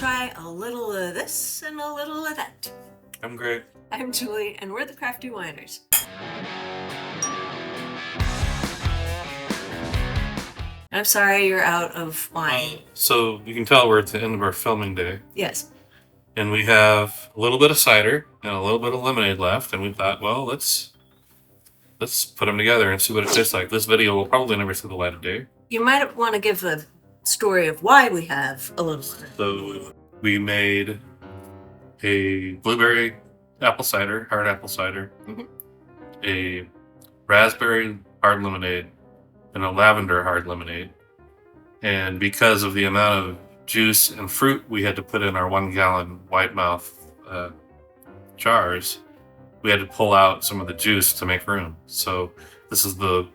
try a little of this and a little of that. I'm Greg. I'm Julie, and we're the Crafty Winers. I'm sorry you're out of wine. So you can tell we're at the end of our filming day. Yes. And we have a little bit of cider and a little bit of lemonade left, and we thought, well, let's put them together and see what it tastes like. This video will probably never see the light of day. You might want to give the story of why we have a little. So we made a blueberry apple cider, hard apple cider, a raspberry hard lemonade, and a lavender hard lemonade. And because of the amount of juice and fruit we had to put in our 1 gallon white mouth jars, we had to pull out some of the juice to make room. So this is the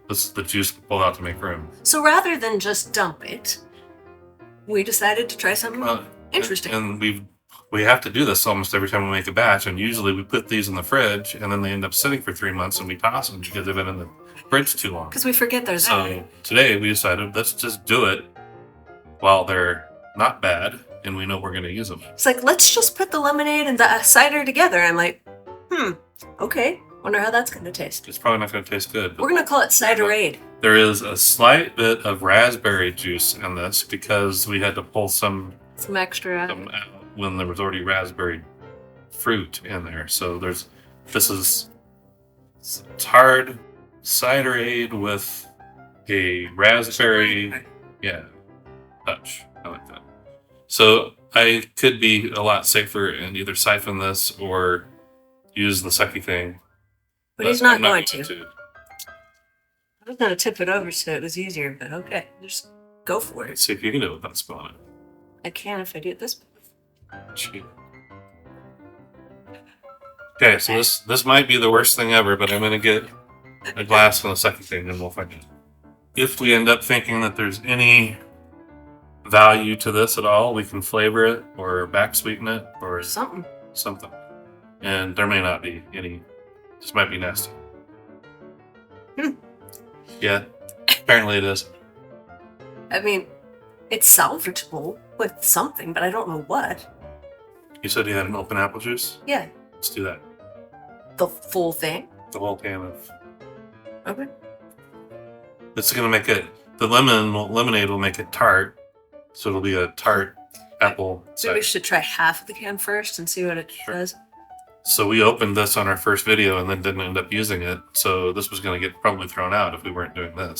juice we pulled out to make room. So rather than just dump it, we decided to try something interesting. And we have to do this almost every time we make a batch. And usually we put these in the fridge, and then they end up sitting for 3 months, and we toss them because they've been in the fridge too long. Because we forget they're there. So today we decided, let's just do it while they're not bad, and we know we're going to use them. It's like, let's just put the lemonade and the cider together. I'm like, okay. Wonder how that's going to taste. It's probably not going to taste good. We're going to call it Ciderade. There is a slight bit of raspberry juice in this because we had to pull some extra out when there was already raspberry fruit in there. So this is hard Ciderade with a raspberry touch. I like that. So I could be a lot safer and either siphon this or use the sucky thing. But he's not going to. I was going to tip it over so it was easier, but okay. Just go for it. Let's see if you can do it without spilling it. I can if I do it this way. Cheap. Okay, so this might be the worst thing ever, but I'm going to get a glass and a sucky thing, and we'll find out. If we end up thinking that there's any value to this at all, we can flavor it or back sweeten it or something. And there may not be any. This might be nasty. Yeah, apparently it is. I mean, it's salvageable with something, but I don't know what. You said you had an open apple juice? Yeah. Let's do that. The full thing? The whole can of... Okay. It's going to make it... The lemonade will make it tart, so it'll be a tart apple cider. So we should try half of the can first and see what it does? So we opened this on our first video and then didn't end up using it. So this was going to get probably thrown out if we weren't doing this.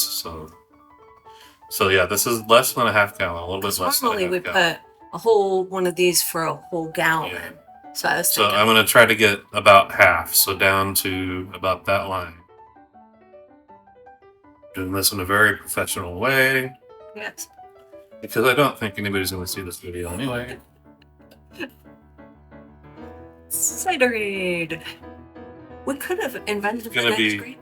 So yeah, this is less than a half gallon, a little bit less than a half gallon. Normally we put a whole one of these for a whole gallon. Yeah. So I was thinking. So I'm going to try to get about half, so down to about that line. Doing this in a very professional way. Yes. Because I don't think anybody's going to see this video anyway. Ciderade. We could have invented the next green.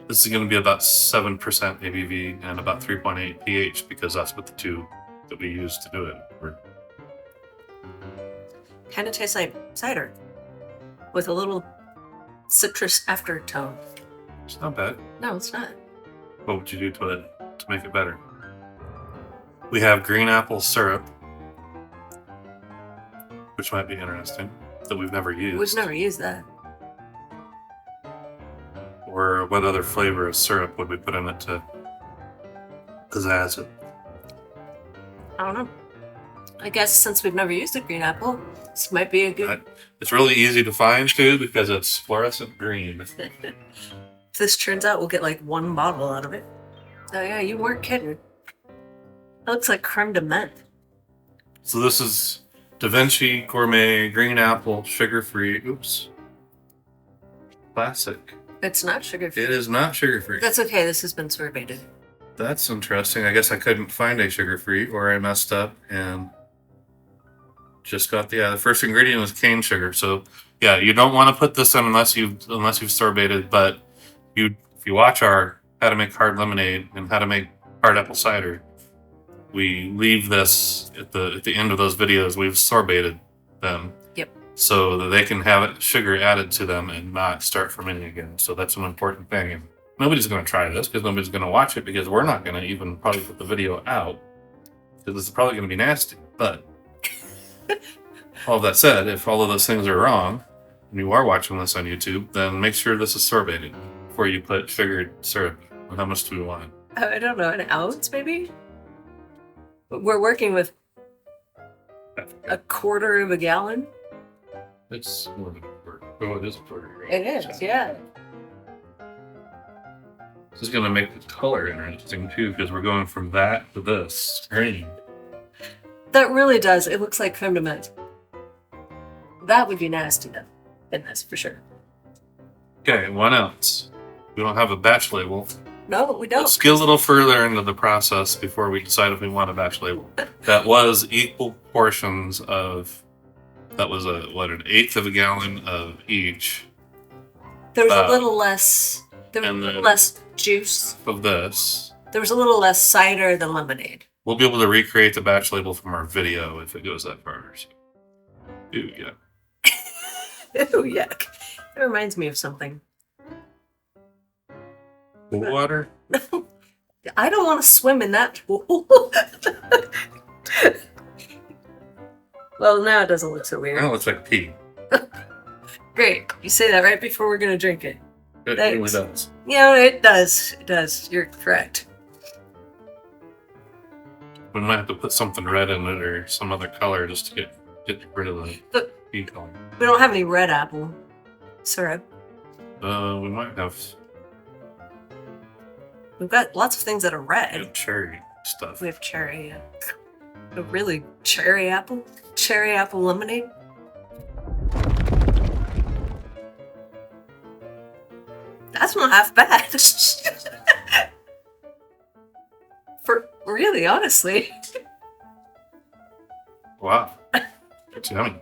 This is going to be about 7% ABV and about 3.8 pH because that's what the two that we use to do it were. Kind of tastes like cider with a little citrus aftertone. It's not bad. No, it's not. What would you do to it to make it better? We have green apple syrup, which might be interesting, that we've never used. We've never used that. Or what other flavor of syrup would we put in it to pizzazz it? I don't know. I guess since we've never used a green apple, this might be a good... It's really easy to find, too, because it's fluorescent green. If this turns out, we'll get like 1 bottle out of it. Oh yeah, you weren't kidding. That looks like creme de menthe. So this is Da Vinci Gourmet Green Apple Sugar-Free. Oops. Classic. It's not sugar-free. It is not sugar-free. That's okay, this has been sorbated. That's interesting. I guess I couldn't find a sugar-free, or I messed up and just got the first ingredient was cane sugar. So yeah, you don't want to put this in unless you've sorbated, but if you watch our how to make hard lemonade and how to make hard apple cider, we leave this at the end of those videos. We've sorbated them. Yep. So that they can have sugar added to them and not start fermenting again. So that's an important thing. And nobody's going to try this because nobody's going to watch it because we're not going to even probably put the video out because this is probably going to be nasty. But All that said, if all of those things are wrong, and you are watching this on YouTube, then make sure this is sorbated before you put sugared syrup. And how much do we want? I don't know, an ounce maybe? We're working with a quarter of a gallon. It's more than a quarter. Oh, it is a quarter. Right? It is, yeah. This is going to make the color interesting too, because we're going from that to this green. That really does. It looks like creme de menthe. That would be nasty though, in this for sure. Okay, 1 ounce. We don't have a batch label. No, we don't. Let's get a little further into the process before we decide if we want a batch label. That was equal portions of. That was an eighth of a gallon of each. There was a little less. There was a little less juice of this. There was a little less cider than lemonade. We'll be able to recreate the batch label from our video if it goes that far. So. Ooh, yeah. Ew, yuck. It reminds me of something. Pool water? I don't want to swim in that pool. Well, now it doesn't look so weird. Now it looks like pee. Great. You say that right before we're going to drink it. It really does. Yeah, it does. It does. You're correct. We might have to put something red in it or some other color just to get rid of the pee color. We don't have any red apple syrup. We might have. We've got lots of things that are red. Cherry stuff. We have cherry. Yeah. A really cherry apple lemonade. That's not half bad. For really, honestly. Wow. It's yummy.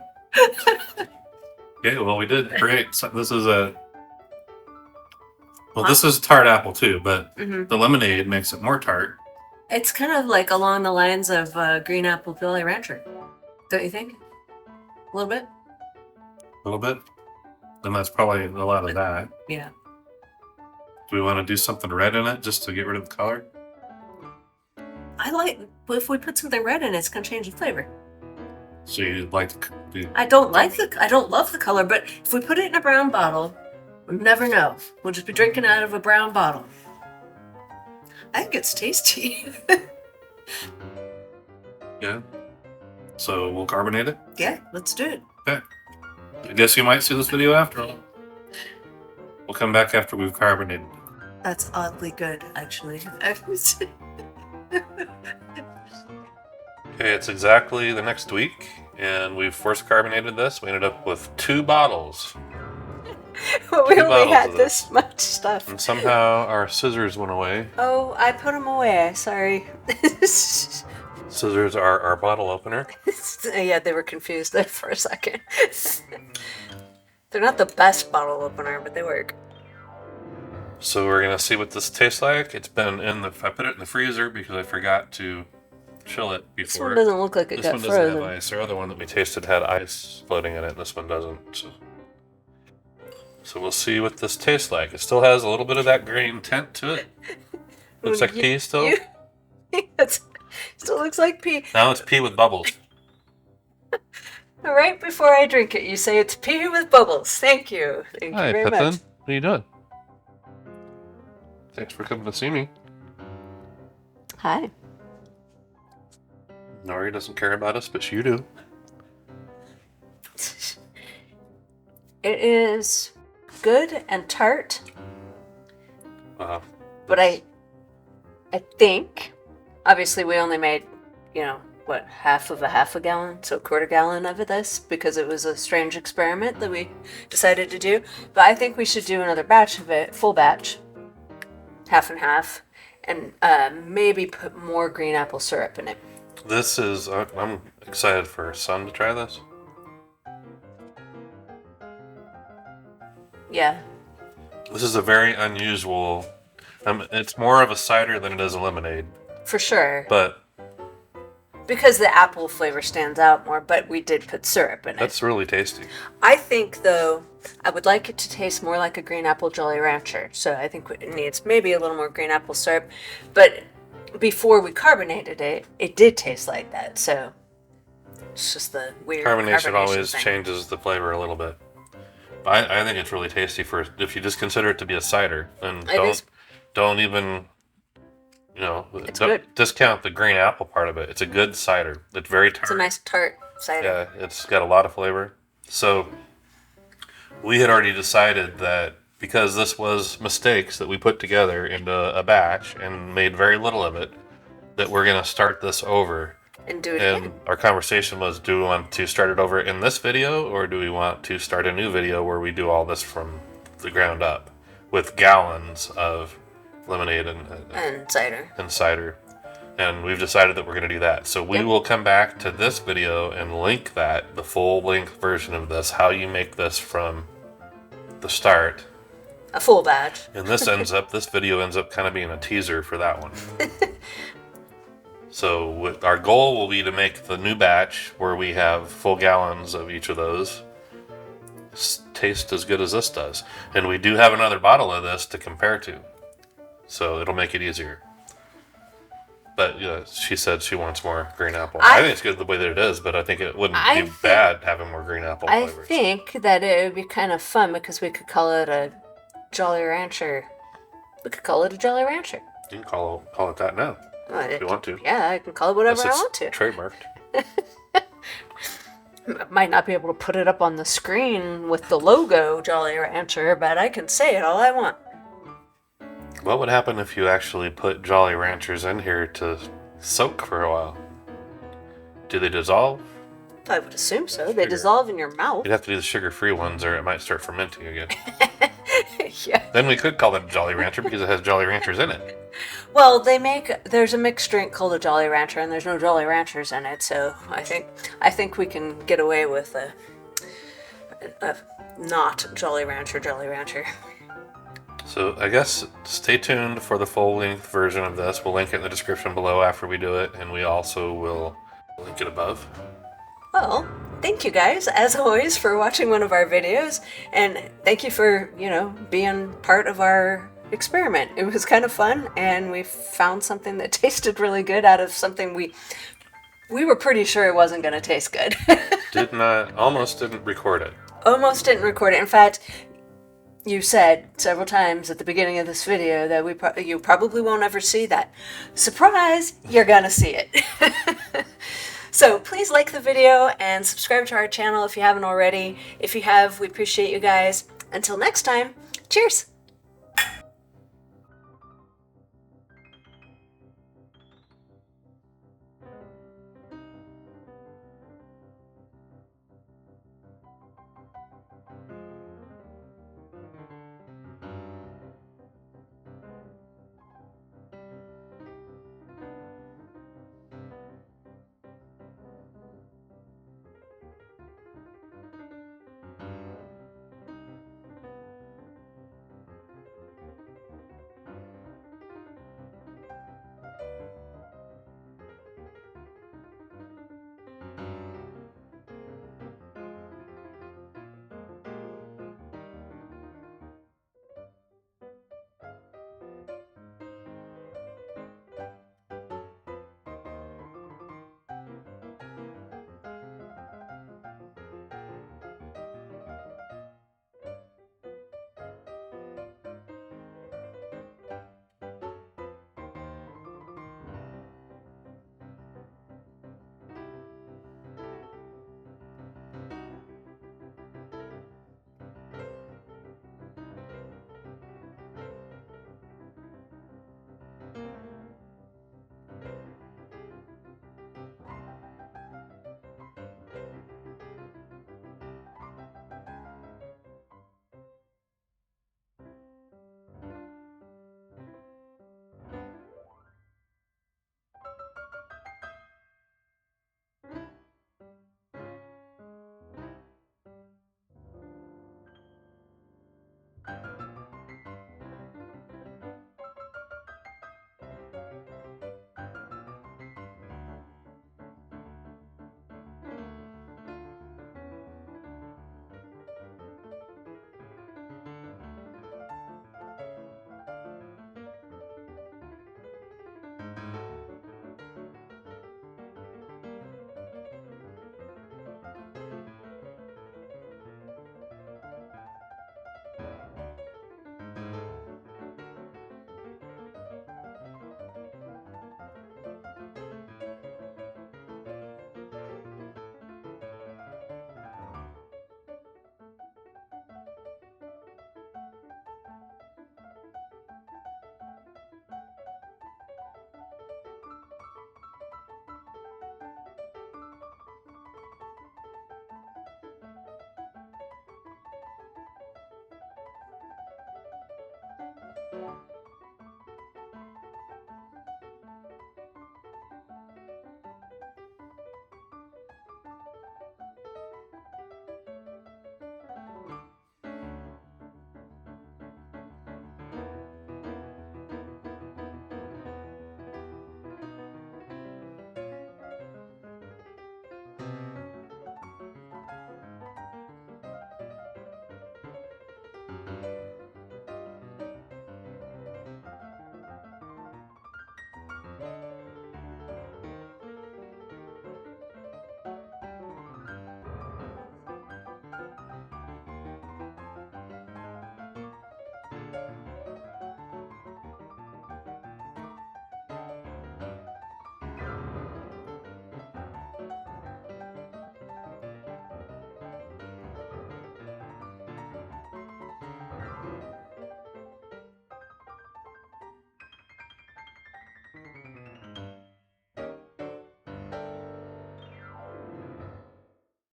Okay, well, we did great. So this is this is tart apple too, but the lemonade makes it more tart. It's kind of like along the lines of green apple Jolly Rancher, don't you think? A little bit? A little bit? And that's probably a lot of that. Yeah. Do we want to do something red in it just to get rid of the color? If we put something red in it, it's going to change the flavor. So you'd like to do... I don't love the color, but if we put it in a brown bottle, we'll never know. We'll just be drinking out of a brown bottle. I think it's tasty. Yeah. So we'll carbonate it? Yeah, let's do it. Okay. I guess you might see this video after all. We'll come back after we've carbonated it. That's oddly good, actually. Okay, it's exactly the next week, and we've force carbonated this. We ended up with 2 bottles. We only had this much stuff. And somehow our scissors went away. Oh, I put them away. Sorry. Scissors are our bottle opener. Yeah, they were confused there for a second. They're not the best bottle opener, but they work. So we're going to see what this tastes like. It's been I put it in the freezer because I forgot to chill it before. This one doesn't look like it got frozen. This one doesn't have ice. Our other one that we tasted had ice floating in it, and this one doesn't. So we'll see what this tastes like. It still has a little bit of that green tint to it. Looks like pea still. It still looks like pea. Now it's pea with bubbles. Right before I drink it, you say it's pea with bubbles. Thank you. Thank you very much. What are you doing? Thanks for coming to see me. Hi. Nori doesn't care about us, but you do. It is good and tart. But I think, obviously we only made, half a gallon, so a quarter gallon of this, because it was a strange experiment that we decided to do. But I think we should do another batch of it, full batch, half and half, and maybe put more green apple syrup in it. I'm excited for our son to try this. Yeah. This is a very unusual. It's more of a cider than it is a lemonade. For sure. But because the apple flavor stands out more, but we did put syrup in it. That's really tasty. I think, though, I would like it to taste more like a green apple Jolly Rancher. So I think it needs maybe a little more green apple syrup. But before we carbonated it, it did taste like that. So It's just the weird Carbonation always thing. changes the flavor a little bit. I think it's really tasty for if you just consider it to be a cider, and don't even It's don't good. discount the green apple part of it. It's a good cider. It's very tart. It's a nice tart cider. Yeah, it's got a lot of flavor. So we had already decided that because this was mistakes that we put together into a batch and made very little of it, that we're gonna start this over. And do it And again. our conversation was, do we want to start it over in this video, or do we want to start a new video where we do all this from the ground up with gallons of lemonade And cider. and cider? And we've decided that we're going to do that. So we Yep. will come back to this video and link that, the full length version of this, how you make this from the start. A full batch. And this video ends up kind of being a teaser for that one. So our goal will be to make the new batch where we have full gallons of each of those taste as good as this does. And we do have another bottle of this to compare to. So it'll make it easier. But she said she wants more green apple. I think it's good the way that it is, but I think it wouldn't be bad having more green apple flavors. I think that it would be kind of fun because we could call it a Jolly Rancher. We could call it a Jolly Rancher. You can call it that now. If you want to. Yeah, I can call it whatever I want to. Trademarked. Might not be able to put it up on the screen with the logo Jolly Rancher, but I can say it all I want. What would happen if you actually put Jolly Ranchers in here to soak for a while? Do they dissolve? I would assume so. They dissolve in your mouth. You'd have to do the sugar-free ones or it might start fermenting again. Yeah. Then we could call it Jolly Rancher because it has Jolly Ranchers in it. Well, there's a mixed drink called a Jolly Rancher, and there's no Jolly Ranchers in it, so I think we can get away with a not Jolly Rancher. So I guess stay tuned for the full-length version of this. We'll link it in the description below after we do it, and we also will link it above. Well, thank you guys, as always, for watching one of our videos, and thank you for, being part of our experiment. It was kind of fun, and we found something that tasted really good out of something we were pretty sure it wasn't going to taste good. Almost didn't record it. Almost didn't record it. In fact, you said several times at the beginning of this video that you probably won't ever see that. Surprise! You're gonna see it. So please like the video and subscribe to our channel if you haven't already. If you have, we appreciate you guys. Until next time, cheers!